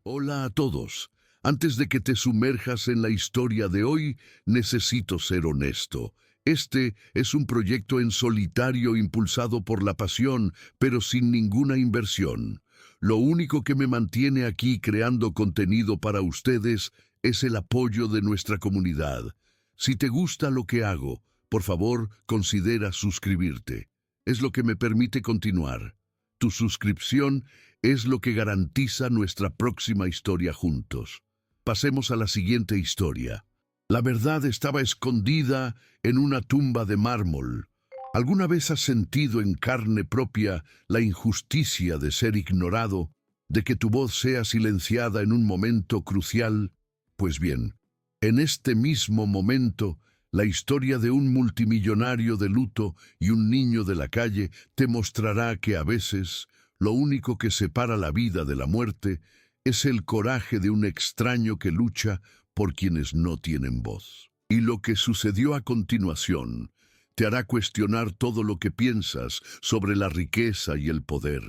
Hola a todos. Antes de que te sumerjas en la historia de hoy, necesito ser honesto. Este es un proyecto en solitario impulsado por la pasión, pero sin ninguna inversión. Lo único que me mantiene aquí creando contenido para ustedes es el apoyo de nuestra comunidad. Si te gusta lo que hago, por favor, considera suscribirte. Es lo que me permite continuar. Tu suscripción es lo que garantiza nuestra próxima historia juntos. Pasemos a la siguiente historia. La verdad estaba escondida en una tumba de mármol. ¿Alguna vez has sentido en carne propia la injusticia de ser ignorado, de que tu voz sea silenciada en un momento crucial? Pues bien, en este mismo momento, la historia de un multimillonario de luto y un niño de la calle te mostrará que a veces lo único que separa la vida de la muerte es el coraje de un extraño que lucha por quienes no tienen voz. Y lo que sucedió a continuación te hará cuestionar todo lo que piensas sobre la riqueza y el poder.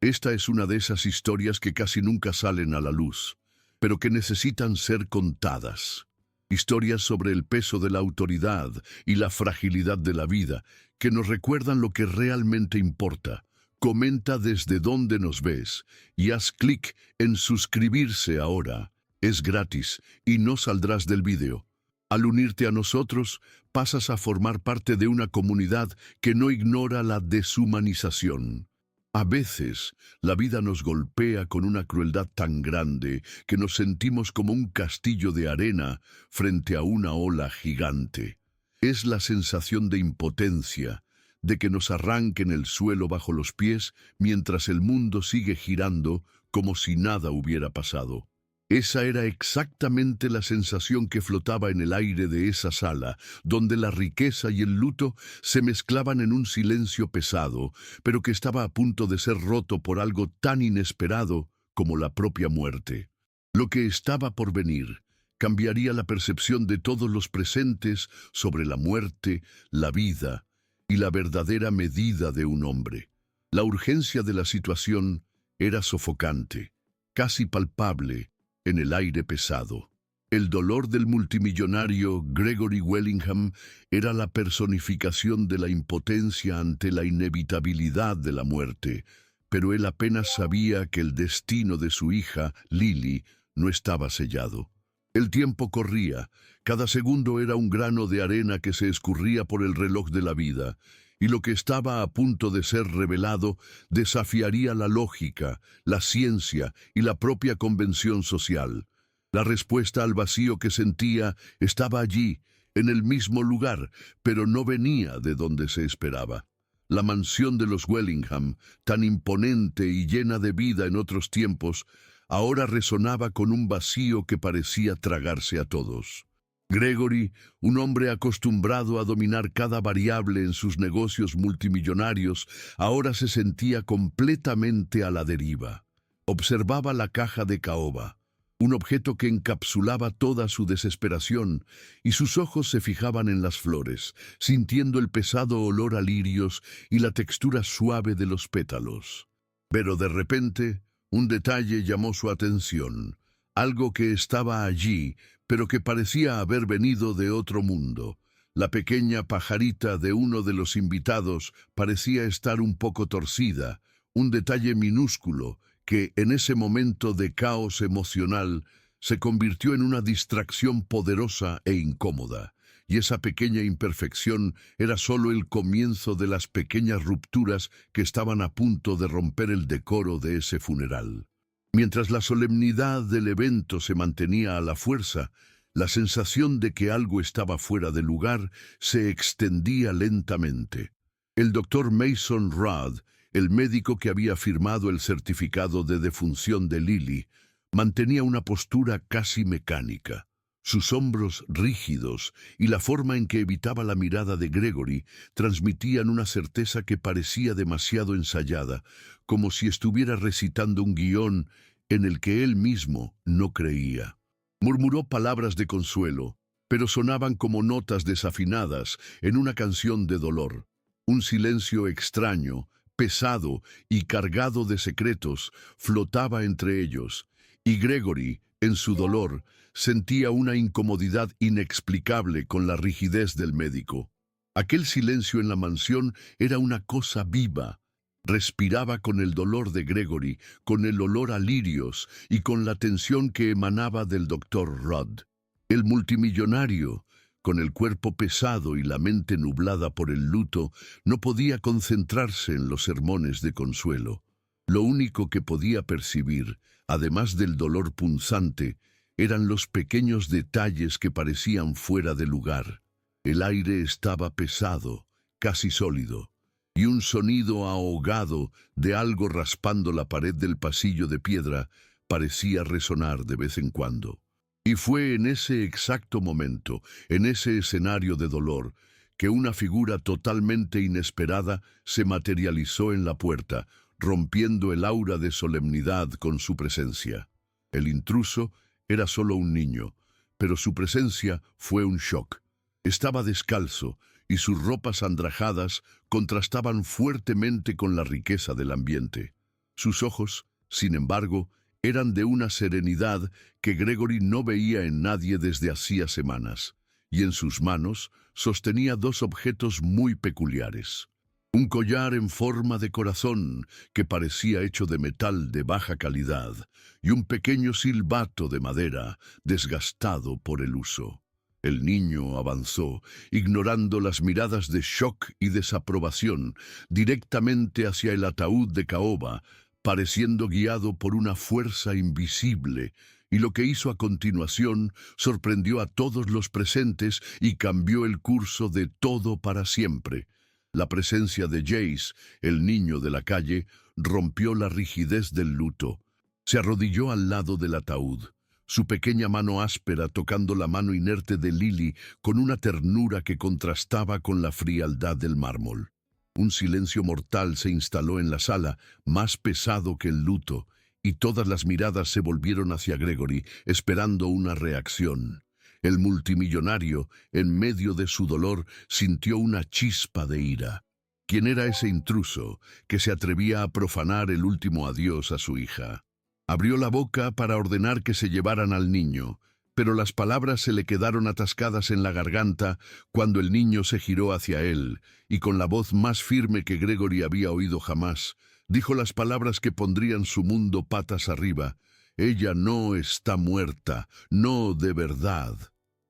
Esta es una de esas historias que casi nunca salen a la luz, pero que necesitan ser contadas. Historias sobre el peso de la autoridad y la fragilidad de la vida, que nos recuerdan lo que realmente importa. Comenta desde dónde nos ves y haz clic en suscribirse ahora. Es gratis y no saldrás del vídeo. Al unirte a nosotros, pasas a formar parte de una comunidad que no ignora la deshumanización. A veces, la vida nos golpea con una crueldad tan grande que nos sentimos como un castillo de arena frente a una ola gigante. Es la sensación de impotencia, de que nos arranquen el suelo bajo los pies mientras el mundo sigue girando como si nada hubiera pasado. Esa era exactamente la sensación que flotaba en el aire de esa sala, donde la riqueza y el luto se mezclaban en un silencio pesado, pero que estaba a punto de ser roto por algo tan inesperado como la propia muerte. Lo que estaba por venir cambiaría la percepción de todos los presentes sobre la muerte, la vida y la verdadera medida de un hombre. La urgencia de la situación era sofocante, casi palpable, en el aire pesado. El dolor del multimillonario Gregory Wellingham era la personificación de la impotencia ante la inevitabilidad de la muerte, pero él apenas sabía que el destino de su hija, Lily, no estaba sellado. El tiempo corría, cada segundo era un grano de arena que se escurría por el reloj de la vida, y lo que estaba a punto de ser revelado desafiaría la lógica, la ciencia y la propia convención social. La respuesta al vacío que sentía estaba allí, en el mismo lugar, pero no venía de donde se esperaba. La mansión de los Wellingham, tan imponente y llena de vida en otros tiempos, ahora resonaba con un vacío que parecía tragarse a todos. Gregory, un hombre acostumbrado a dominar cada variable en sus negocios multimillonarios, ahora se sentía completamente a la deriva. Observaba la caja de caoba, un objeto que encapsulaba toda su desesperación, y sus ojos se fijaban en las flores, sintiendo el pesado olor a lirios y la textura suave de los pétalos. Pero de repente, un detalle llamó su atención, algo que estaba allí, pero que parecía haber venido de otro mundo. La pequeña pajarita de uno de los invitados parecía estar un poco torcida, un detalle minúsculo que, en ese momento de caos emocional, se convirtió en una distracción poderosa e incómoda. Y esa pequeña imperfección era solo el comienzo de las pequeñas rupturas que estaban a punto de romper el decoro de ese funeral. Mientras la solemnidad del evento se mantenía a la fuerza, la sensación de que algo estaba fuera de lugar se extendía lentamente. El doctor Mason Rudd, el médico que había firmado el certificado de defunción de Lily, mantenía una postura casi mecánica. Sus hombros rígidos y la forma en que evitaba la mirada de Gregory transmitían una certeza que parecía demasiado ensayada, como si estuviera recitando un guión en el que él mismo no creía. Murmuró palabras de consuelo, pero sonaban como notas desafinadas en una canción de dolor. Un silencio extraño, pesado y cargado de secretos, flotaba entre ellos, Y Gregory, en su dolor, sentía una incomodidad inexplicable con la rigidez del médico. Aquel silencio en la mansión era una cosa viva. Respiraba con el dolor de Gregory, con el olor a lirios y con la tensión que emanaba del doctor Rudd. El multimillonario, con el cuerpo pesado y la mente nublada por el luto, no podía concentrarse en los sermones de consuelo. Lo único que podía percibir, además del dolor punzante, eran los pequeños detalles que parecían fuera de lugar. El aire estaba pesado, casi sólido, y un sonido ahogado de algo raspando la pared del pasillo de piedra parecía resonar de vez en cuando. Y fue en ese exacto momento, en ese escenario de dolor, que una figura totalmente inesperada se materializó en la puerta, rompiendo el aura de solemnidad con su presencia. El intruso era solo un niño, pero su presencia fue un shock. Estaba descalzo y sus ropas andrajadas contrastaban fuertemente con la riqueza del ambiente. Sus ojos, sin embargo, eran de una serenidad que Gregory no veía en nadie desde hacía semanas, y en sus manos sostenía dos objetos muy peculiares. Un collar en forma de corazón que parecía hecho de metal de baja calidad y un pequeño silbato de madera desgastado por el uso. El niño avanzó, ignorando las miradas de shock y desaprobación, directamente hacia el ataúd de caoba, pareciendo guiado por una fuerza invisible, y lo que hizo a continuación sorprendió a todos los presentes y cambió el curso de todo para siempre. La presencia de Jace, el niño de la calle, rompió la rigidez del luto. Se arrodilló al lado del ataúd, su pequeña mano áspera tocando la mano inerte de Lily con una ternura que contrastaba con la frialdad del mármol. Un silencio mortal se instaló en la sala, más pesado que el luto, y todas las miradas se volvieron hacia Gregory, esperando una reacción. El multimillonario, en medio de su dolor, sintió una chispa de ira. ¿Quién era ese intruso que se atrevía a profanar el último adiós a su hija? Abrió la boca para ordenar que se llevaran al niño, pero las palabras se le quedaron atascadas en la garganta cuando el niño se giró hacia él, y con la voz más firme que Gregory había oído jamás, dijo las palabras que pondrían su mundo patas arriba. «Ella no está muerta, no de verdad».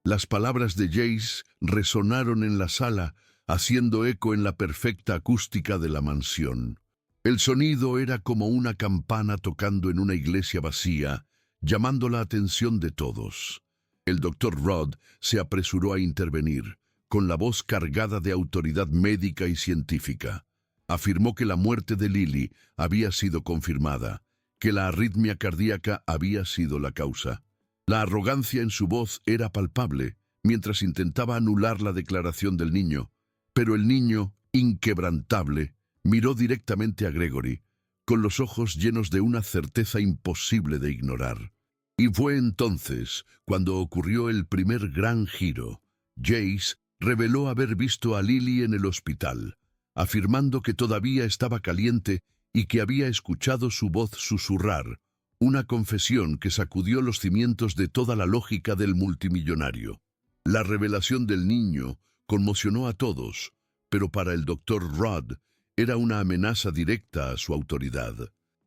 Las palabras de Jace resonaron en la sala, haciendo eco en la perfecta acústica de la mansión. El sonido era como una campana tocando en una iglesia vacía, llamando la atención de todos. El doctor Rudd se apresuró a intervenir, con la voz cargada de autoridad médica y científica. Afirmó que la muerte de Lily había sido confirmada, que la arritmia cardíaca había sido la causa. La arrogancia en su voz era palpable, mientras intentaba anular la declaración del niño. Pero el niño, inquebrantable, miró directamente a Gregory, con los ojos llenos de una certeza imposible de ignorar. Y fue entonces cuando ocurrió el primer gran giro. Jace reveló haber visto a Lily en el hospital, afirmando que todavía estaba caliente y que había escuchado su voz susurrar, una confesión que sacudió los cimientos de toda la lógica del multimillonario. La revelación del niño conmocionó a todos, pero para el doctor Rudd era una amenaza directa a su autoridad.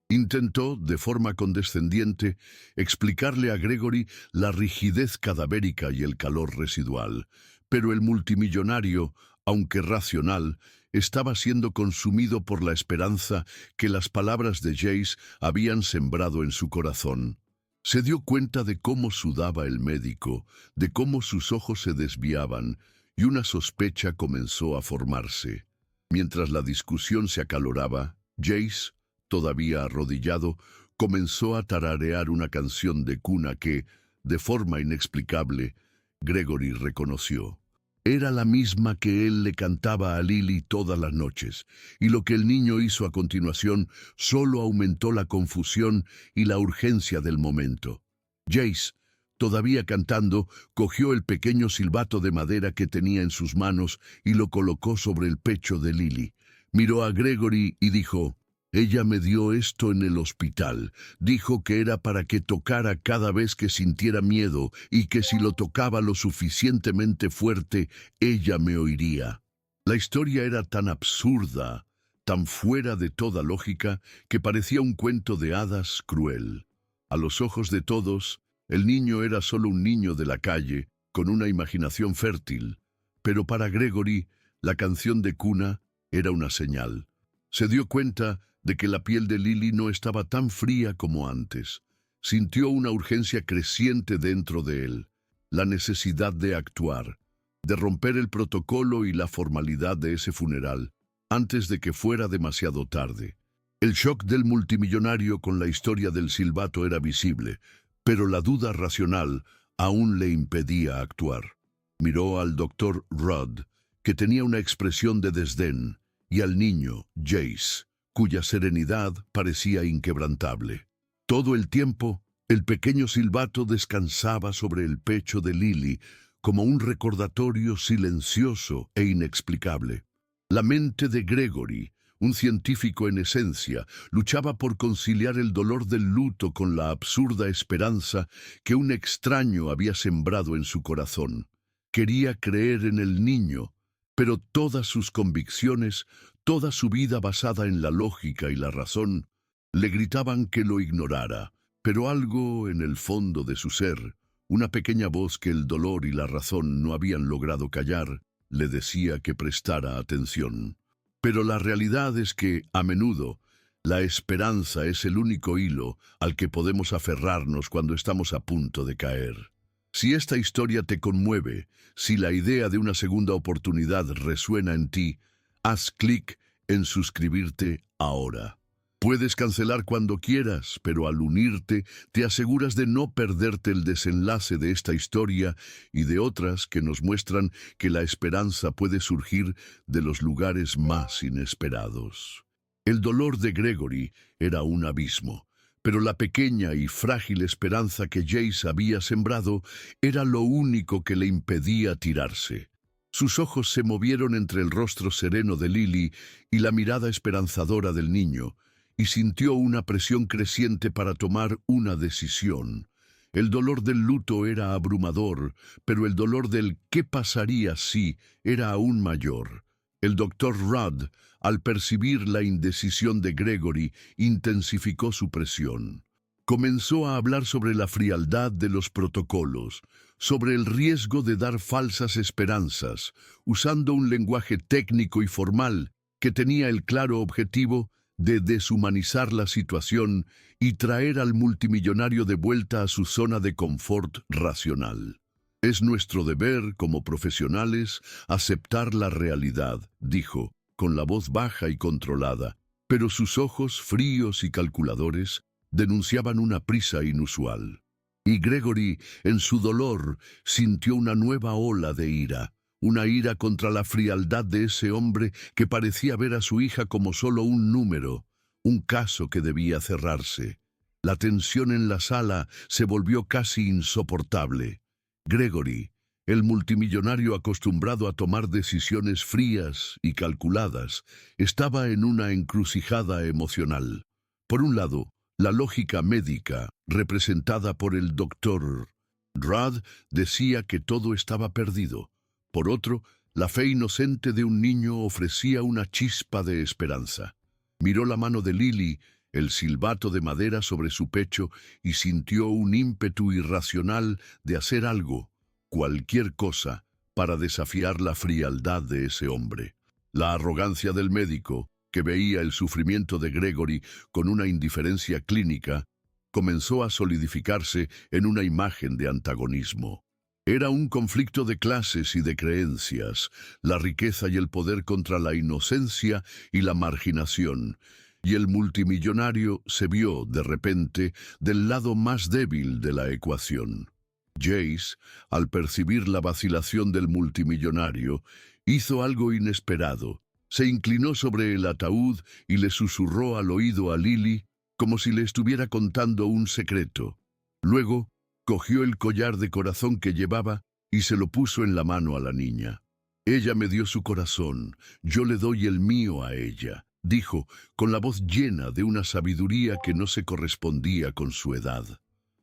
Intentó, de forma condescendiente, explicarle a Gregory la rigidez cadavérica y el calor residual, pero el multimillonario, aunque racional, estaba siendo consumido por la esperanza que las palabras de Jace habían sembrado en su corazón. Se dio cuenta de cómo sudaba el médico, de cómo sus ojos se desviaban, y una sospecha comenzó a formarse. Mientras la discusión se acaloraba, Jace, todavía arrodillado, comenzó a tararear una canción de cuna que, de forma inexplicable, Gregory reconoció. Era la misma que él le cantaba a Lily todas las noches, y lo que el niño hizo a continuación solo aumentó la confusión y la urgencia del momento. Jace, todavía cantando, cogió el pequeño silbato de madera que tenía en sus manos y lo colocó sobre el pecho de Lily. Miró a Gregory y dijo, Ella me dio esto en el hospital. Dijo que era para que tocara cada vez que sintiera miedo y que si lo tocaba lo suficientemente fuerte, ella me oiría. La historia era tan absurda, tan fuera de toda lógica, que parecía un cuento de hadas cruel. A los ojos de todos, el niño era solo un niño de la calle, con una imaginación fértil. Pero para Gregory, la canción de cuna era una señal. Se dio cuenta de que la piel de Lily no estaba tan fría como antes. Sintió una urgencia creciente dentro de él, la necesidad de actuar, de romper el protocolo y la formalidad de ese funeral, antes de que fuera demasiado tarde. El shock del multimillonario con la historia del silbato era visible, pero la duda racional aún le impedía actuar. Miró al doctor Rudd, que tenía una expresión de desdén, y al niño, Jace, cuya serenidad parecía inquebrantable. Todo el tiempo, el pequeño silbato descansaba sobre el pecho de Lily como un recordatorio silencioso e inexplicable. La mente de Gregory, un científico en esencia, luchaba por conciliar el dolor del luto con la absurda esperanza que un extraño había sembrado en su corazón. Quería creer en el niño, pero todas sus convicciones, toda su vida basada en la lógica y la razón, le gritaban que lo ignorara, pero algo en el fondo de su ser, una pequeña voz que el dolor y la razón no habían logrado callar, le decía que prestara atención. Pero la realidad es que, a menudo, la esperanza es el único hilo al que podemos aferrarnos cuando estamos a punto de caer. Si esta historia te conmueve, si la idea de una segunda oportunidad resuena en ti, haz clic en suscribirte ahora. Puedes cancelar cuando quieras, pero al unirte te aseguras de no perderte el desenlace de esta historia y de otras que nos muestran que la esperanza puede surgir de los lugares más inesperados. El dolor de Gregory era un abismo, pero la pequeña y frágil esperanza que Jace había sembrado era lo único que le impedía tirarse. Sus ojos se movieron entre el rostro sereno de Lily y la mirada esperanzadora del niño, y sintió una presión creciente para tomar una decisión. El dolor del luto era abrumador, pero el dolor del ¿qué pasaría si? Era aún mayor. El doctor Rudd, al percibir la indecisión de Gregory, intensificó su presión. Comenzó a hablar sobre la frialdad de los protocolos, sobre el riesgo de dar falsas esperanzas, usando un lenguaje técnico y formal que tenía el claro objetivo de deshumanizar la situación y traer al multimillonario de vuelta a su zona de confort racional. Es nuestro deber, como profesionales, aceptar la realidad, dijo, con la voz baja y controlada, pero sus ojos, fríos y calculadores, denunciaban una prisa inusual. Y Gregory, en su dolor, sintió una nueva ola de ira, una ira contra la frialdad de ese hombre que parecía ver a su hija como solo un número, un caso que debía cerrarse. La tensión en la sala se volvió casi insoportable. Gregory, el multimillonario acostumbrado a tomar decisiones frías y calculadas, estaba en una encrucijada emocional. Por un lado, la lógica médica, representada por el doctor Rudd, decía que todo estaba perdido. Por otro, la fe inocente de un niño ofrecía una chispa de esperanza. Miró la mano de Lily, el silbato de madera sobre su pecho, y sintió un ímpetu irracional de hacer algo, cualquier cosa, para desafiar la frialdad de ese hombre. La arrogancia del médico, que veía el sufrimiento de Gregory con una indiferencia clínica, comenzó a solidificarse en una imagen de antagonismo. Era un conflicto de clases y de creencias, la riqueza y el poder contra la inocencia y la marginación, y el multimillonario se vio, de repente, del lado más débil de la ecuación. Jace, al percibir la vacilación del multimillonario, hizo algo inesperado. Se inclinó sobre el ataúd y le susurró al oído a Lily como si le estuviera contando un secreto. Luego, cogió el collar de corazón que llevaba y se lo puso en la mano a la niña. Ella me dio su corazón, yo le doy el mío a ella, dijo, con la voz llena de una sabiduría que no se correspondía con su edad.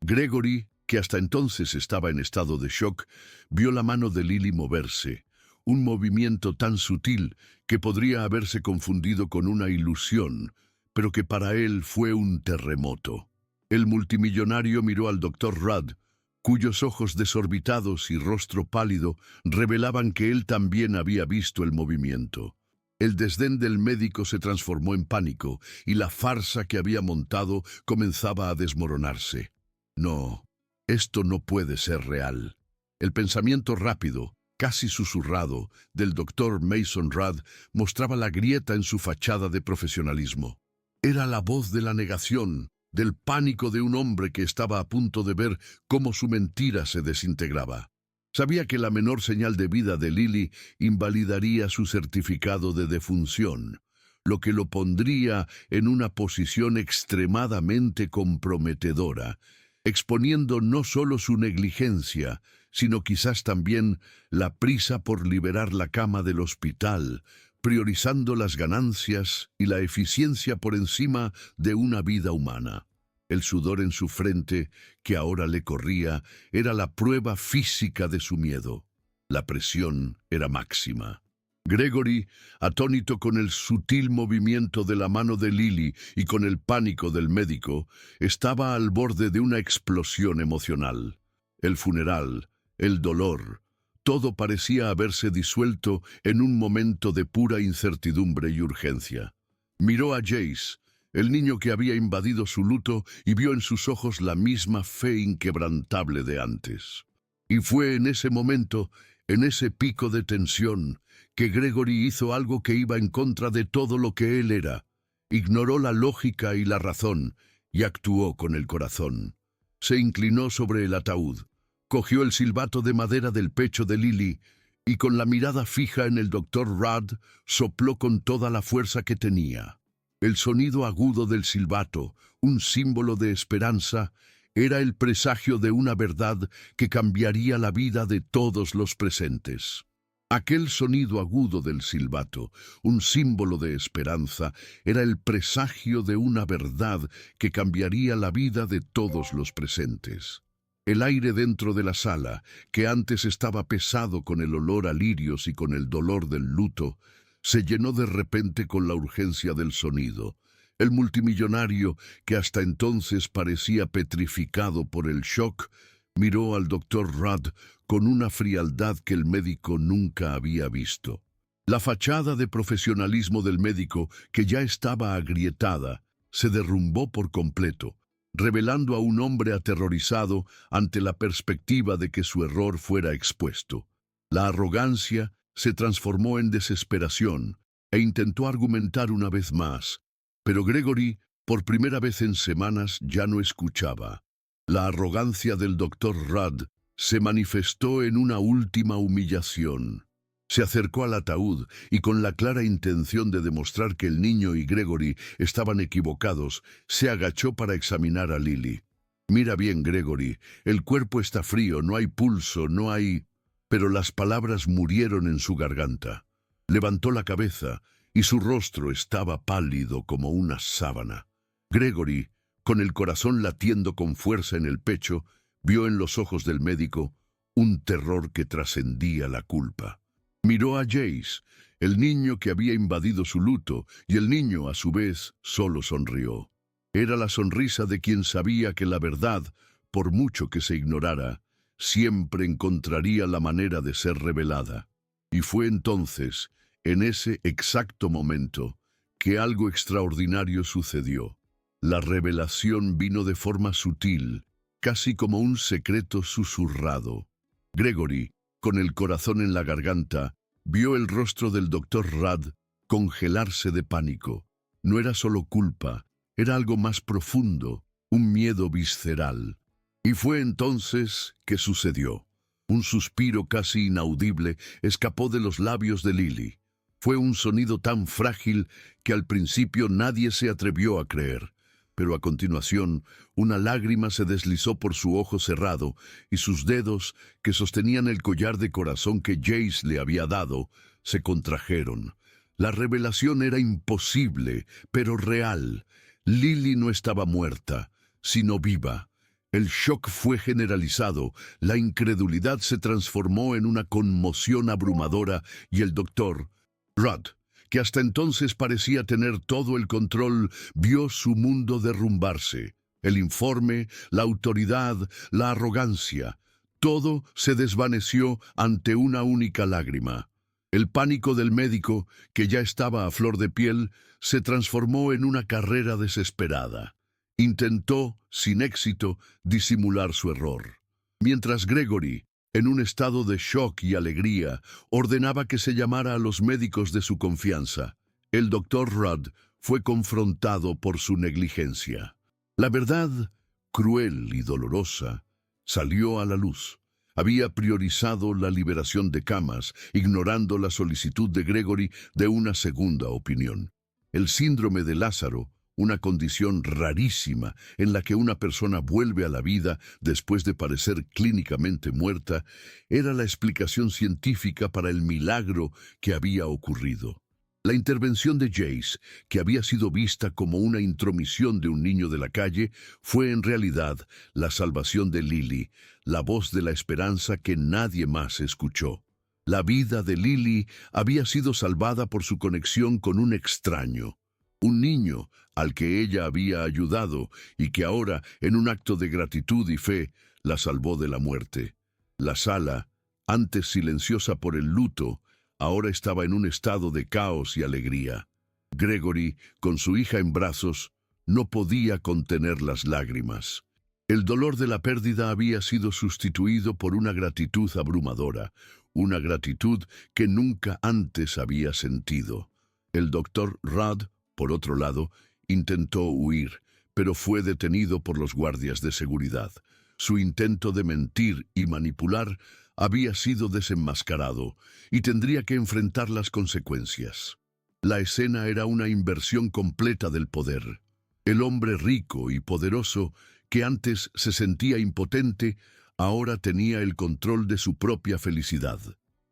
Gregory, que hasta entonces estaba en estado de shock, vio la mano de Lily moverse, un movimiento tan sutil que podría haberse confundido con una ilusión, pero que para él fue un terremoto. El multimillonario miró al doctor Rudd, cuyos ojos desorbitados y rostro pálido revelaban que él también había visto el movimiento. El desdén del médico se transformó en pánico y la farsa que había montado comenzaba a desmoronarse. No, esto no puede ser real. El pensamiento rápido, casi susurrado, del doctor Mason Rudd mostraba la grieta en su fachada de profesionalismo. Era la voz de la negación, del pánico de un hombre que estaba a punto de ver cómo su mentira se desintegraba. Sabía que la menor señal de vida de Lily invalidaría su certificado de defunción, lo que lo pondría en una posición extremadamente comprometedora, exponiendo no solo su negligencia, sino quizás también la prisa por liberar la cama del hospital, priorizando las ganancias y la eficiencia por encima de una vida humana. El sudor en su frente, que ahora le corría, era la prueba física de su miedo. La presión era máxima. Gregory, atónito con el sutil movimiento de la mano de Lily y con el pánico del médico, estaba al borde de una explosión emocional. El funeral, el dolor, todo parecía haberse disuelto en un momento de pura incertidumbre y urgencia. Miró a Jace, el niño que había invadido su luto, y vio en sus ojos la misma fe inquebrantable de antes. Y fue en ese momento, en ese pico de tensión, que Gregory hizo algo que iba en contra de todo lo que él era. Ignoró la lógica y la razón, y actuó con el corazón. Se inclinó sobre el ataúd, cogió el silbato de madera del pecho de Lily, y con la mirada fija en el doctor Rudd, sopló con toda la fuerza que tenía. El sonido agudo del silbato, un símbolo de esperanza, era el presagio de una verdad que cambiaría la vida de todos los presentes. Aquel sonido agudo del silbato, un símbolo de esperanza, era el presagio de una verdad que cambiaría la vida de todos los presentes. El aire dentro de la sala, que antes estaba pesado con el olor a lirios y con el dolor del luto, se llenó de repente con la urgencia del sonido. El multimillonario, que hasta entonces parecía petrificado por el shock, miró al doctor Rudd con una frialdad que el médico nunca había visto. La fachada de profesionalismo del médico, que ya estaba agrietada, se derrumbó por completo, revelando a un hombre aterrorizado ante la perspectiva de que su error fuera expuesto. La arrogancia se transformó en desesperación e intentó argumentar una vez más, pero Gregory, por primera vez en semanas, ya no escuchaba. La arrogancia del doctor Rudd se manifestó en una última humillación. Se acercó al ataúd y, con la clara intención de demostrar que el niño y Gregory estaban equivocados, se agachó para examinar a Lily. «Mira bien, Gregory, el cuerpo está frío, no hay pulso, no hay...» Pero las palabras murieron en su garganta. Levantó la cabeza y su rostro estaba pálido como una sábana. Gregory, con el corazón latiendo con fuerza en el pecho, vio en los ojos del médico un terror que trascendía la culpa. Miró a Jace, el niño que había invadido su luto, y el niño, a su vez, solo sonrió. Era la sonrisa de quien sabía que la verdad, por mucho que se ignorara, siempre encontraría la manera de ser revelada. Y fue entonces, en ese exacto momento, que algo extraordinario sucedió. La revelación vino de forma sutil, casi como un secreto susurrado. Gregory, con el corazón en la garganta, vio el rostro del doctor Rudd congelarse de pánico. No era solo culpa, era algo más profundo, un miedo visceral. Y fue entonces que sucedió. Un suspiro casi inaudible escapó de los labios de Lily. Fue un sonido tan frágil que al principio nadie se atrevió a creer. Pero a continuación, una lágrima se deslizó por su ojo cerrado y sus dedos, que sostenían el collar de corazón que Jace le había dado, se contrajeron. La revelación era imposible, pero real. Lily no estaba muerta, sino viva. El shock fue generalizado, la incredulidad se transformó en una conmoción abrumadora y el doctor, Rudd, que hasta entonces parecía tener todo el control, vio su mundo derrumbarse. El informe, la autoridad, la arrogancia, todo se desvaneció ante una única lágrima. El pánico del médico, que ya estaba a flor de piel, se transformó en una carrera desesperada. Intentó, sin éxito, disimular su error. Mientras Gregory, en un estado de shock y alegría, ordenaba que se llamara a los médicos de su confianza, el doctor Rudd fue confrontado por su negligencia. La verdad, cruel y dolorosa, salió a la luz. Había priorizado la liberación de camas, ignorando la solicitud de Gregory de una segunda opinión. El síndrome de Lázaro, una condición rarísima en la que una persona vuelve a la vida después de parecer clínicamente muerta, era la explicación científica para el milagro que había ocurrido. La intervención de Jace, que había sido vista como una intromisión de un niño de la calle, fue en realidad la salvación de Lily, la voz de la esperanza que nadie más escuchó. La vida de Lily había sido salvada por su conexión con un extraño, un niño al que ella había ayudado y que ahora, en un acto de gratitud y fe, la salvó de la muerte. La sala, antes silenciosa por el luto, ahora estaba en un estado de caos y alegría. Gregory, con su hija en brazos, no podía contener las lágrimas. El dolor de la pérdida había sido sustituido por una gratitud abrumadora, una gratitud que nunca antes había sentido. El doctor Rudd, por otro lado, intentó huir, pero fue detenido por los guardias de seguridad. Su intento de mentir y manipular había sido desenmascarado y tendría que enfrentar las consecuencias. La escena era una inversión completa del poder. El hombre rico y poderoso, que antes se sentía impotente, ahora tenía el control de su propia felicidad.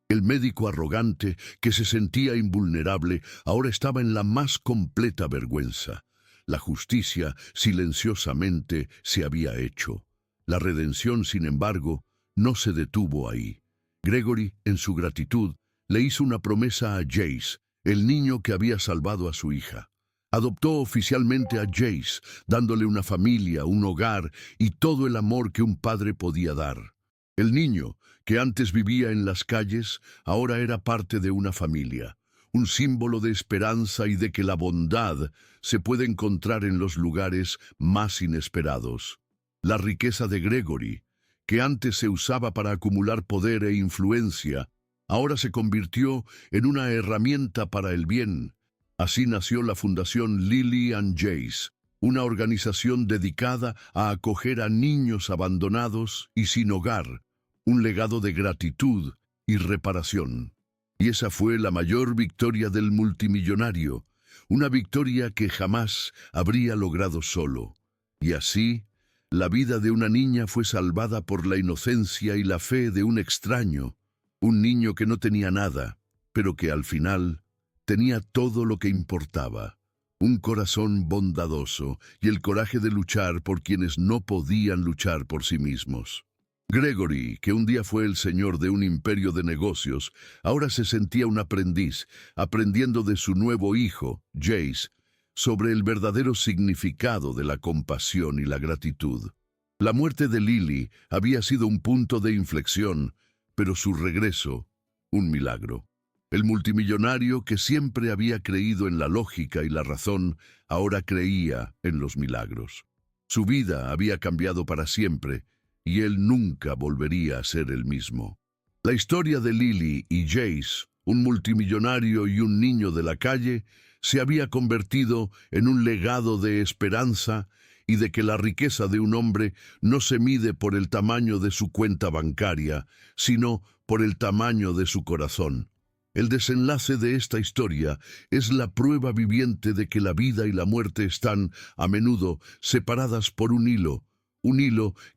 El médico arrogante, que se sentía invulnerable, ahora estaba en la más completa vergüenza. La justicia, silenciosamente, se había hecho. La redención, sin embargo, no se detuvo ahí. Gregory, en su gratitud, le hizo una promesa a Jace, el niño que había salvado a su hija. Adoptó oficialmente a Jace, dándole una familia, un hogar y todo el amor que un padre podía dar. El niño, que antes vivía en las calles, ahora era parte de una familia, un símbolo de esperanza y de que la bondad se puede encontrar en los lugares más inesperados. La riqueza de Gregory, que antes se usaba para acumular poder e influencia, ahora se convirtió en una herramienta para el bien. Así nació la Fundación Lily and Jace, una organización dedicada a acoger a niños abandonados y sin hogar, un legado de gratitud y reparación. Y esa fue la mayor victoria del multimillonario, una victoria que jamás habría logrado solo. Y así, la vida de una niña fue salvada por la inocencia y la fe de un extraño, un niño que no tenía nada, pero que al final tenía todo lo que importaba, un corazón bondadoso y el coraje de luchar por quienes no podían luchar por sí mismos. Gregory, que un día fue el señor de un imperio de negocios, ahora se sentía un aprendiz, aprendiendo de su nuevo hijo, Jace, sobre el verdadero significado de la compasión y la gratitud. La muerte de Lily había sido un punto de inflexión, pero su regreso, un milagro. El multimillonario, que siempre había creído en la lógica y la razón, ahora creía en los milagros. Su vida había cambiado para siempre, y él nunca volvería a ser el mismo. La historia de Lily y Jace, un multimillonario y un niño de la calle, se había convertido en un legado de esperanza y de que la riqueza de un hombre no se mide por el tamaño de su cuenta bancaria, sino por el tamaño de su corazón. El desenlace de esta historia es la prueba viviente de que la vida y la muerte están, a menudo, separadas por un hilo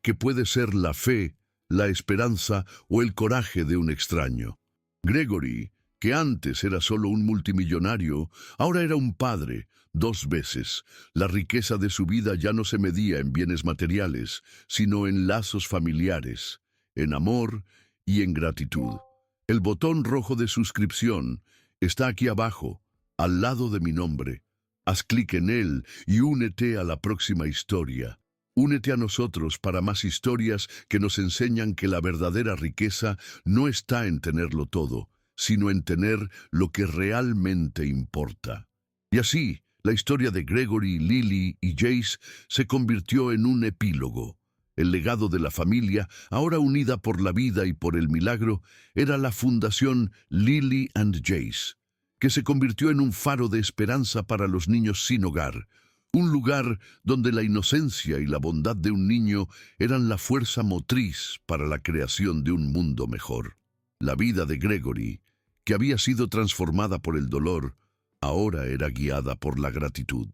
que puede ser la fe, la esperanza o el coraje de un extraño. Gregory, que antes era solo un multimillonario, ahora era un padre, 2 veces. La riqueza de su vida ya no se medía en bienes materiales, sino en lazos familiares, en amor y en gratitud. El botón rojo de suscripción está aquí abajo, al lado de mi nombre. Haz clic en él y únete a la próxima historia. Únete a nosotros para más historias que nos enseñan que la verdadera riqueza no está en tenerlo todo, sino en tener lo que realmente importa. Y así, la historia de Gregory, Lily y Jace se convirtió en un epílogo. El legado de la familia, ahora unida por la vida y por el milagro, era la fundación Lily and Jace, que se convirtió en un faro de esperanza para los niños sin hogar, un lugar donde la inocencia y la bondad de un niño eran la fuerza motriz para la creación de un mundo mejor. La vida de Gregory, que había sido transformada por el dolor, ahora era guiada por la gratitud.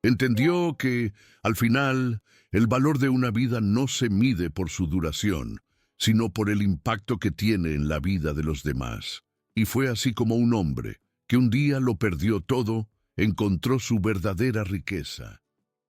Entendió que, al final, el valor de una vida no se mide por su duración, sino por el impacto que tiene en la vida de los demás. Y fue así como un hombre, que un día lo perdió todo, encontró su verdadera riqueza.